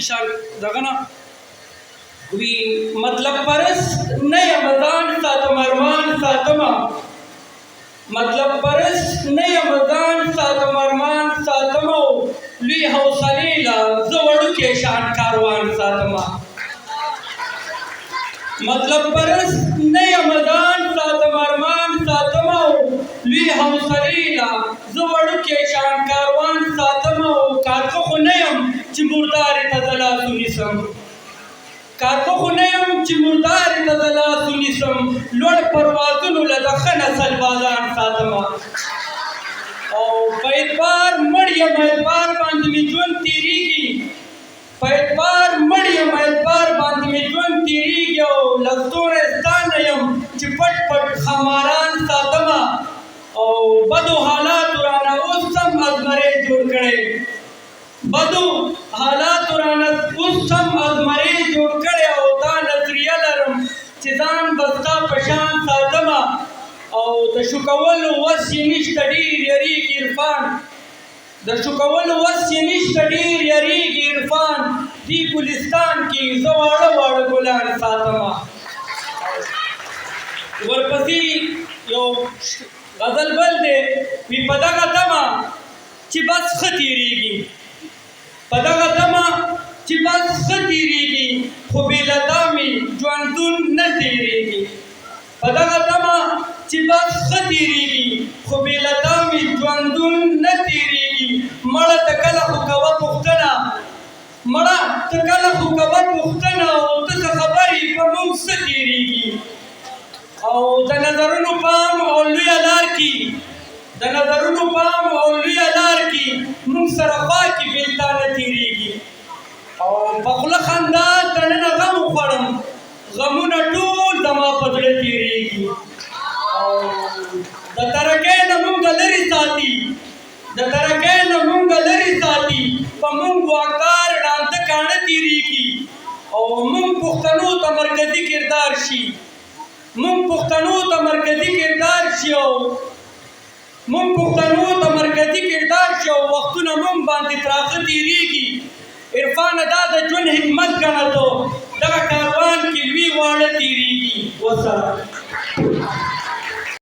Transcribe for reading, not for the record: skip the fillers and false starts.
شان دغه نه وی مطلب پرست نه یم ځان ساتم ارمان ساتمه مطلب پرست نه یم ځان ساتم ارمان ساتمه لوی حوصلې له زه وړوکی شان کاروان ساتمه مطلب پرست نه یم ځان ساتم ارمان ساتمه لوی حوصلې له زه وړوکی شان کاروان ساتمه کارخه خو نه یم چې مردارې ته زه لاس ونیسم کارخه خو نه یم چې مردارې ته زه لاس ونیسم لوړ پروازونو له د ښه نسل بازان ساتمه او په اعتبار مړ یم اعتبار باندې مې ژوند تېرېږي په اعتبار مړ یم اعتبار باندې مې ژوند تېرېږي او له ستوری ستا نه یم چې پټ پټ خماران ساتمه او بدو حالاتو رانه اوس هم ازمرې جوړ کړی بدو حالاتو رانه اوس هم ازمرې جوړ کړی او دا نظریه لرم چې ځان به ستا په شان ساتمه او د شو کولو وس یې نشته ډېر یریږي عرفان د شو کولو وس یې نشته ډېر یریږي عرفان دې ګلستان کې زه واړه واړه ګلان ساتمه ورپسې یو غزل بل دی وي په دغه تمه چې بس ښه تېرېږي په دغه تمه چې بس ښه تېرېږي خو بې له تا مې ژوندون نه تېرېږي په دغه تمه چې بس ښه تېرېږي خو بې له تا مې ژوندون نه تېرېږي مړه ته کله خو کوه پوښتنه مړه ته کله خو کوه پوښتنه او ته څه خبرې په موږ څه تېرېږي او د نظرونو پام او لویه لار کې د نظرونو پام او لویه لار کې موږ سره خوا کې بېلتانه تېرېږي او په خوله خندا دننه غم وخوړم غمونه ټول زما په زړه تېرېږي او د ترکۍ نه موږ لرې ساتي د ترکۍ نه موږ لرې ساتي په موږ واکدار ړانده کاڼه تېرېږي او موږ پښتنو ته مرکزي کردار شي موږ پښتنو ته مرکزي کردار شي او موږ پښتنو ته مرکزي کردار شي او وختونه موږ باندې تراخه تېرېږي عرفانه دا د ژوند حکمت ګڼه تو دغه کاروان کې لوی واړه تېرېږي وسلام